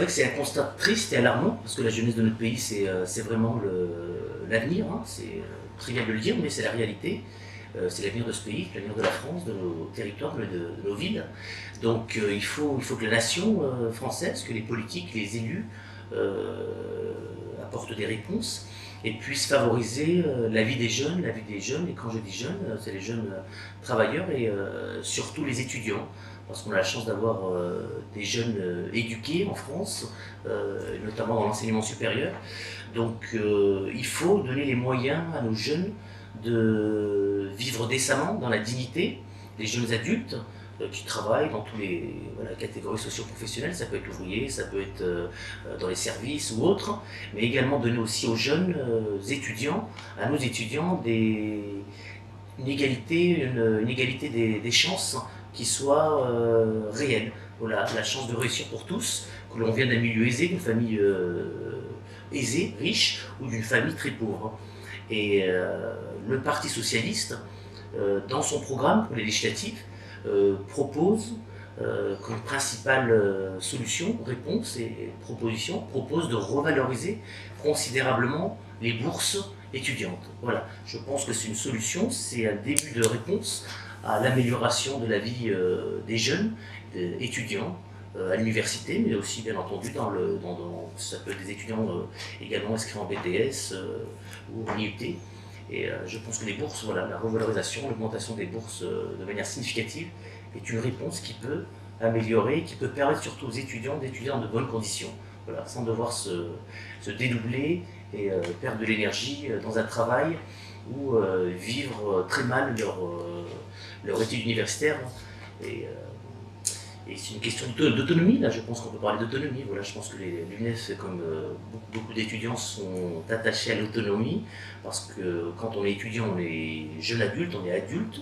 vrai que c'est un constat triste et alarmant, parce que la jeunesse de notre pays, c'est vraiment l'avenir, hein. C'est trivial de le dire, mais c'est la réalité. C'est l'avenir de ce pays, l'avenir de la France, de nos territoires, de nos villes. Donc il faut que la nation française, que les politiques, les élus apportent des réponses et puissent favoriser la vie des jeunes, et quand je dis jeunes, c'est les jeunes travailleurs et surtout les étudiants, parce qu'on a la chance d'avoir des jeunes éduqués en France, notamment dans l'enseignement supérieur. Donc il faut donner les moyens à nos jeunes de vivre décemment, dans la dignité, les jeunes adultes qui travaillent dans toutes les catégories socio-professionnelles, ça peut être ouvrier, ça peut être dans les services ou autres, mais également donner aussi aux jeunes étudiants, à nos étudiants, une égalité des chances qui soit réelle. Voilà, la chance de réussir pour tous, que l'on vienne d'un milieu aisé, d'une famille aisée, riche, ou d'une famille très pauvre. Et le Parti socialiste, dans son programme pour les législatives, propose comme principale solution, réponse et proposition, propose de revaloriser considérablement les bourses étudiantes. Voilà, je pense que c'est une solution, c'est un début de réponse à l'amélioration de la vie des jeunes étudiants à l'université, mais aussi bien entendu ça peut être des étudiants également inscrits en BTS ou en IUT. Et je pense que les bourses, voilà, la revalorisation, l'augmentation des bourses de manière significative est une réponse qui peut améliorer, qui peut permettre surtout aux étudiants d'étudier dans de bonnes conditions, voilà, sans devoir se dédoubler et perdre de l'énergie dans un travail ou vivre très mal leur étude universitaire. Et c'est une question d'autonomie, là je pense qu'on peut parler d'autonomie. Voilà, je pense que l'UNEF, comme beaucoup d'étudiants, sont attachés à l'autonomie, parce que quand on est étudiant, on est jeune adulte, on est adulte,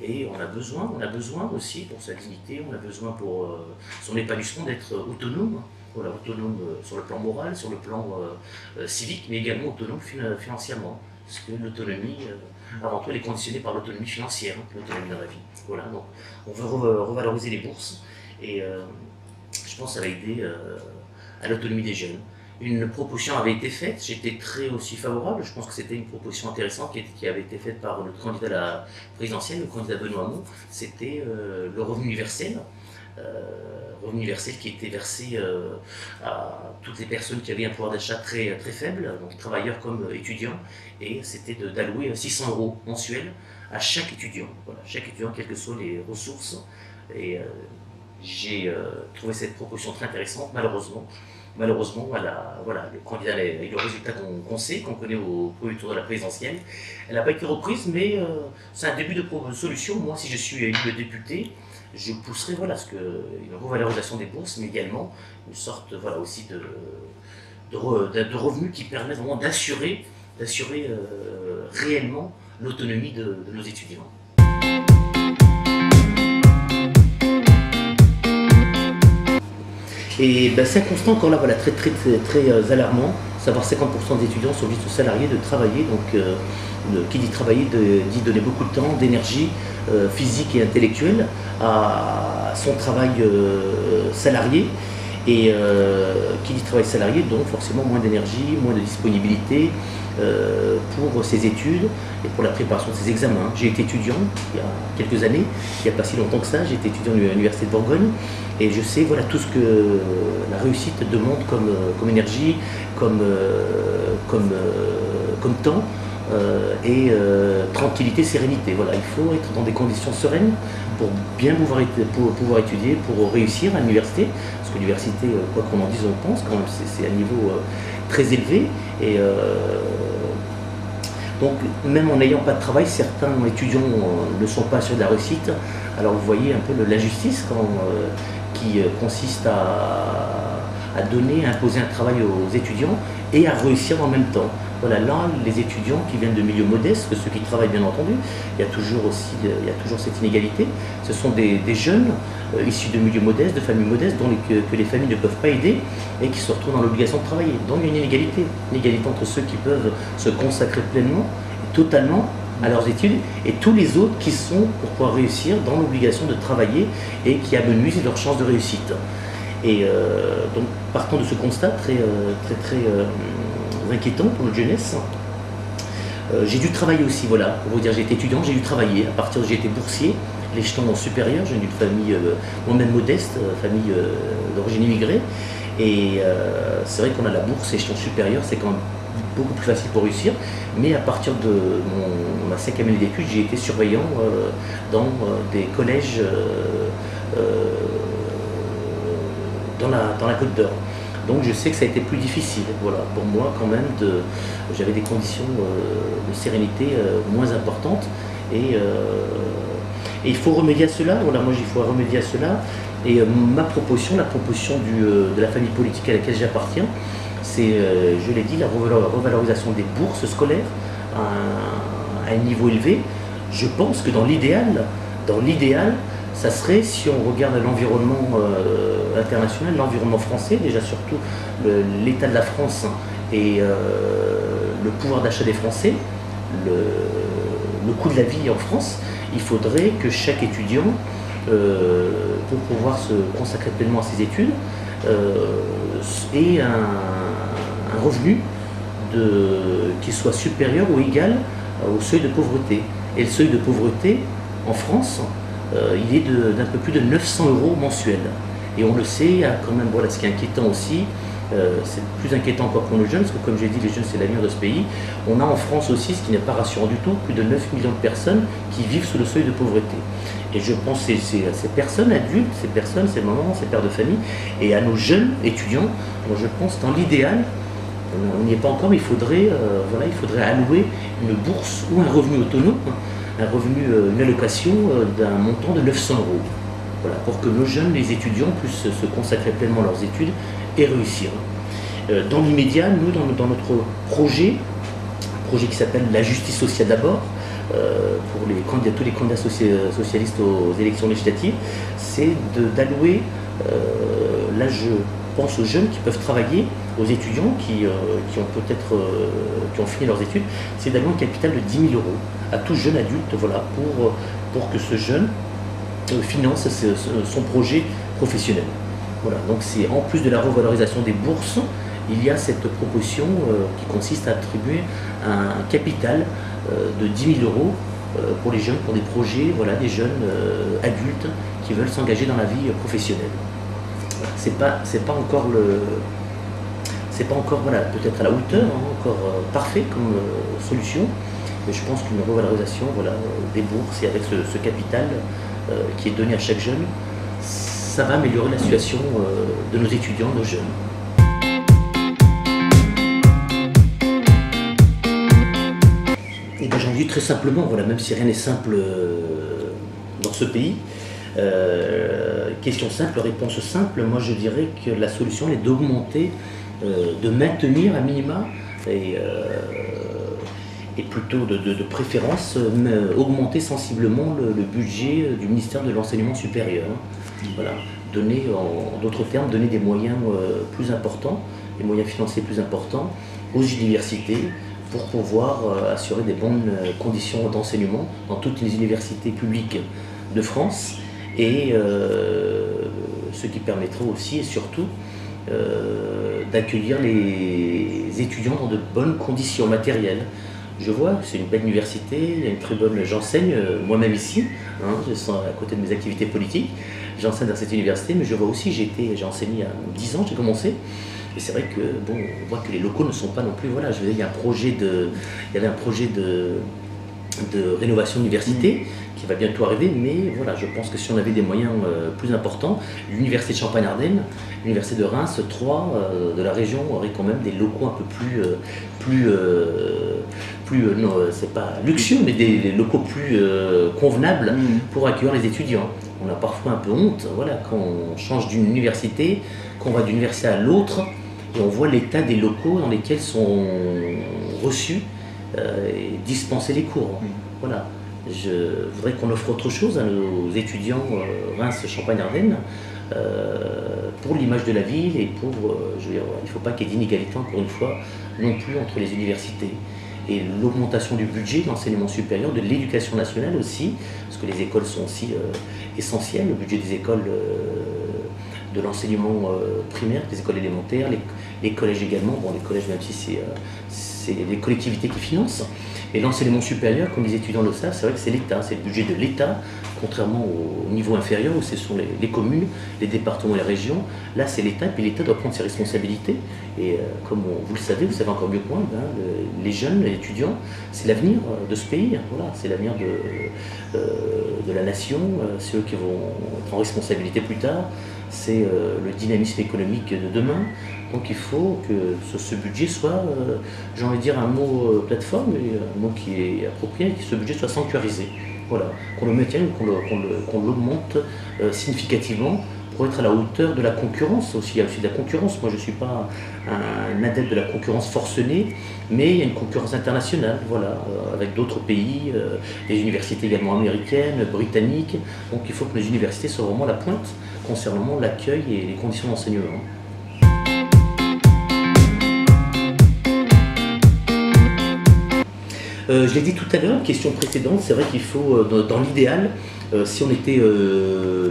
et on a besoin aussi pour sa dignité, on a besoin pour son épanouissement d'être autonome. Voilà, autonome sur le plan moral, sur le plan civique, mais également autonome financièrement. Parce que l'autonomie, avant tout, elle est conditionnée par l'autonomie financière, l'autonomie dans la vie. Voilà, donc on veut revaloriser les bourses, et je pense que ça va aider à l'autonomie des jeunes. Une proposition avait été faite, j'étais très aussi favorable, je pense que c'était une proposition intéressante qui avait été faite par notre candidat à la présidentielle, le candidat Benoît Hamon, c'était le revenu universel. Revenu universel qui était versé à toutes les personnes qui avaient un pouvoir d'achat très faible, donc travailleurs comme étudiants, et c'était d'allouer 600 € mensuels à chaque étudiant, voilà, chaque étudiant, quelles que soient les ressources. Et j'ai trouvé cette proposition très intéressante. Malheureusement, voilà, le candidat a eu le résultat qu'on sait, qu'on connaît au premier tour de la présidentielle. Elle n'a pas été reprise, mais c'est un début de solution. Moi, si je suis élu député, je pousserai une revalorisation des bourses, mais également une sorte aussi de revenus qui permettent vraiment d'assurer réellement l'autonomie de nos étudiants. Et c'est un constat encore là, voilà, très alarmant, savoir 50% des étudiants sont juste salariés de travailler, donc qui dit travailler dit donner beaucoup de temps, d'énergie physique et intellectuelle à son travail salarié, et qui dit travail salarié, donc forcément moins d'énergie, moins de disponibilité pour ses études et pour la préparation de ses examens. J'ai été étudiant il y a quelques années, il n'y a pas si longtemps que ça, j'ai été étudiant à l'Université de Bourgogne, et je sais tout ce que la réussite demande comme énergie, comme temps, et tranquillité, sérénité. Voilà, il faut être dans des conditions sereines pour bien pouvoir étudier, pour réussir à l'université, parce que l'université, quoi qu'on en dise, on pense quand même, c'est un niveau très élevé, et donc même en n'ayant pas de travail, certains étudiants ne sont pas sûrs de la réussite. Alors vous voyez un peu l'injustice qui consiste à donner, à imposer un travail aux étudiants et à réussir en même temps. Voilà, là, les étudiants qui viennent de milieux modestes, que ceux qui travaillent bien entendu, il y a toujours cette inégalité. Ce sont des jeunes issus de milieux modestes, de familles modestes, que les familles ne peuvent pas aider et qui se retrouvent dans l'obligation de travailler. Donc il y a une inégalité entre ceux qui peuvent se consacrer pleinement, totalement à leurs études, et tous les autres qui sont, pour pouvoir réussir, dans l'obligation de travailler et qui amenuisent leurs chances de réussite. Et donc, partant de ce constat très inquiétant pour notre jeunesse, j'ai dû travailler aussi, voilà, pour vous dire, j'ai été étudiant, j'ai dû travailler. À partir de j'ai été boursier, l'échelon supérieur, j'ai une famille moi-même modeste, famille d'origine immigrée. Et c'est vrai qu'on a la bourse, échelon supérieur, c'est quand même beaucoup plus facile pour réussir. Mais à partir de ma 5e année d'études, j'ai été surveillant dans des collèges dans la Côte d'Or. Donc je sais que ça a été plus difficile, voilà, pour moi quand même, j'avais des conditions de sérénité moins importantes et il faut remédier à cela, voilà, moi il faut remédier à cela et ma proposition, la proposition de la famille politique à laquelle j'appartiens, c'est, je l'ai dit, la revalorisation des bourses scolaires à un niveau élevé. Je pense que dans l'idéal, ça serait, si on regarde l'environnement international, l'environnement français, déjà surtout l'état de la France et le pouvoir d'achat des Français, le coût de la vie en France, il faudrait que chaque étudiant, pour pouvoir se consacrer pleinement à ses études, ait un revenu qui soit supérieur ou égal au seuil de pauvreté. Et le seuil de pauvreté, en France, il est d'un peu plus de 900 € mensuels. Et on le sait, quand même, voilà, ce qui est inquiétant aussi, c'est plus inquiétant encore pour nos jeunes, parce que comme j'ai dit, les jeunes c'est l'avenir de ce pays. On a en France aussi, ce qui n'est pas rassurant du tout, plus de 9 millions de personnes qui vivent sous le seuil de pauvreté. Et je pense à ces personnes adultes, ces personnes, ces mamans, ces pères de famille, et à nos jeunes étudiants, moi je pense dans l'idéal, on n'y est pas encore, mais il faudrait allouer une bourse ou un revenu autonome, un revenu, une allocation d'un montant de 900 €. Voilà, pour que nos jeunes, les étudiants, puissent se consacrer pleinement à leurs études et réussir. Dans l'immédiat, nous, dans notre projet qui s'appelle la justice sociale d'abord, pour tous les candidats socialistes aux élections législatives, c'est d'allouer, là je pense aux jeunes qui peuvent travailler, aux étudiants qui ont fini leurs études, c'est d'allouer un capital de 10 000 € à tout jeune adulte, voilà, pour que ce jeune finance son projet professionnel. Voilà, donc c'est en plus de la revalorisation des bourses, il y a cette proposition qui consiste à attribuer un capital de 10 000 € pour les jeunes, pour des projets, voilà, des jeunes adultes qui veulent s'engager dans la vie professionnelle. Voilà, c'est pas encore voilà, peut-être à la hauteur, encore parfait comme solution, mais je pense qu'une revalorisation, voilà, des bourses et avec ce capital qui est donné à chaque jeune, ça va améliorer la situation de nos étudiants, nos jeunes. Et bien j'en dis très simplement, voilà, même si rien n'est simple dans ce pays, question simple, réponse simple, moi je dirais que la solution est d'augmenter, de maintenir à minima et plutôt de préférence augmenter sensiblement le budget du ministère de l'enseignement supérieur. Voilà. Donner, en d'autres termes, donner des moyens plus importants, des moyens financiers plus importants aux universités pour pouvoir assurer des bonnes conditions d'enseignement dans toutes les universités publiques de France et ce qui permettra aussi et surtout d'accueillir les étudiants dans de bonnes conditions matérielles. Je vois, c'est une belle université, il y a une très bonne... J'enseigne moi-même ici, je sens à côté de mes activités politiques, j'enseigne dans cette université, mais je vois aussi, j'ai enseigné il y a 10 ans, j'ai commencé, et c'est vrai que, bon, on voit que les locaux ne sont pas non plus, voilà, je veux dire, il y avait un projet de rénovation d'université qui va bientôt arriver, mais voilà, je pense que si on avait des moyens plus importants, l'université de Champagne-Ardenne, l'université de Reims, Troyes, de la région auraient quand même des locaux un peu plus non, c'est pas luxueux, mais des locaux plus convenables pour accueillir les étudiants. On a parfois un peu honte, voilà, quand on change d'une université, qu'on va d'une université à l'autre, et on voit l'état des locaux dans lesquels sont reçus et dispensés les cours. Voilà. Je voudrais qu'on offre autre chose à nos étudiants Reims, Champagne-Ardenne pour l'image de la ville et pour, je veux dire, il ne faut pas qu'il y ait d'inégalité encore une fois non plus entre les universités. Et l'augmentation du budget de l'enseignement supérieur, de l'éducation nationale aussi, parce que les écoles sont aussi essentielles, le budget des écoles de l'enseignement primaire, des écoles élémentaires, les collèges également. Bon, les collèges, même si c'est les collectivités qui financent. Et l'enseignement supérieur, comme les étudiants le savent, c'est vrai que c'est l'État, c'est le budget de l'État, contrairement au niveau inférieur où ce sont les communes, les départements et les régions. Là, c'est l'État, et puis l'État doit prendre ses responsabilités. Et comme vous le savez encore mieux que moi, les jeunes, les étudiants, c'est l'avenir de ce pays. Voilà, c'est l'avenir de la nation, c'est eux qui vont prendre responsabilité plus tard. C'est le dynamisme économique de demain. Donc il faut que ce budget soit, j'ai envie de dire un mot plateforme, et un mot qui est approprié, que ce budget soit sanctuarisé. Voilà, qu'on le maintienne, qu'on l'augmente significativement pour être à la hauteur de la concurrence aussi. Il y a aussi de la concurrence. Moi je ne suis pas un adepte de la concurrence forcenée, mais il y a une concurrence internationale, voilà, avec d'autres pays, des universités également américaines, britanniques. Donc il faut que nos universités soient vraiment à la pointe concernant l'accueil et les conditions d'enseignement. Je l'ai dit tout à l'heure, question précédente, c'est vrai qu'il faut, dans l'idéal, si on était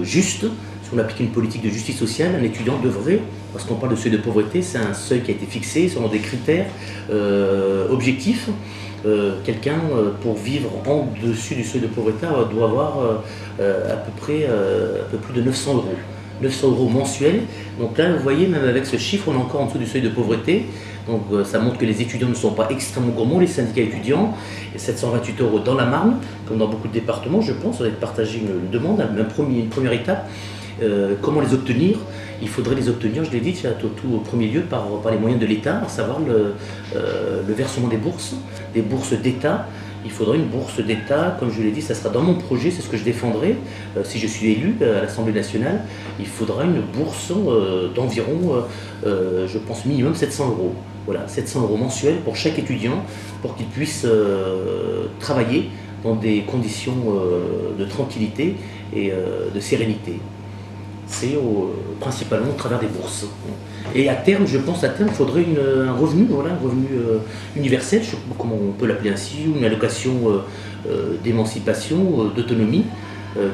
juste, si on appliquait une politique de justice sociale, un étudiant devrait, parce qu'on parle de seuil de pauvreté, c'est un seuil qui a été fixé selon des critères objectifs. Quelqu'un, pour vivre en dessus du seuil de pauvreté, doit avoir à peu près un peu plus de 900 euros. 900 euros mensuels. Donc là, vous voyez, même avec ce chiffre, on est encore en dessous du seuil de pauvreté. Donc ça montre que les étudiants ne sont pas extrêmement gourmands, les syndicats étudiants. Et 728 euros dans la Marne, comme dans beaucoup de départements, je pense, on va partager une demande, une première étape. Comment les obtenir? Il faudrait les obtenir, je l'ai dit, tout au premier lieu par les moyens de l'État, à savoir le versement des bourses d'État. Il faudrait une bourse d'État, comme je l'ai dit, ça sera dans mon projet, c'est ce que je défendrai si je suis élu à l'Assemblée nationale. Il faudra une bourse d'environ, je pense, minimum 700 euros. Voilà, 700 euros mensuels pour chaque étudiant, pour qu'il puisse travailler dans des conditions de tranquillité et de sérénité. C'est principalement au travers des bourses. Et à terme, je pense, il faudrait un revenu, voilà, un revenu universel, je sais pas comment on peut l'appeler ainsi, une allocation d'émancipation, d'autonomie,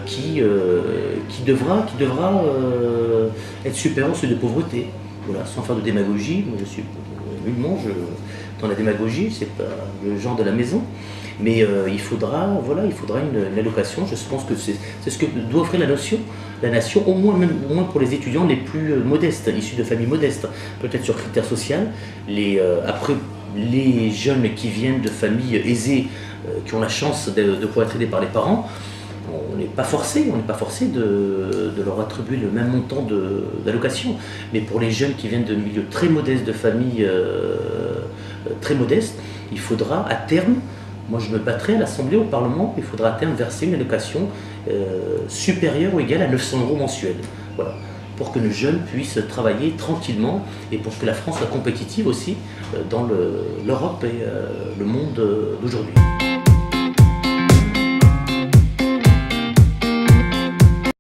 qui devra être supérieure au seuil de pauvreté. Voilà, sans faire de démagogie, moi je suis nullement dans la démagogie, c'est pas le genre de la maison. Mais il faudra une allocation. Je pense que c'est ce que doit offrir la nation, au moins pour les étudiants les plus modestes, issus de familles modestes, peut-être sur critères sociaux. Après, les jeunes qui viennent de familles aisées, qui ont la chance de pouvoir être aidés par les parents, on n'est pas forcé de leur attribuer le même montant d'allocation. Mais pour les jeunes qui viennent de milieux très modestes, de familles très modestes, il faudra à terme, moi je me battrai à l'Assemblée, au Parlement, il faudra à terme verser une allocation supérieure ou égale à 900 euros mensuels. Voilà, pour que nos jeunes puissent travailler tranquillement et pour que la France soit compétitive aussi dans l'Europe et le monde d'aujourd'hui.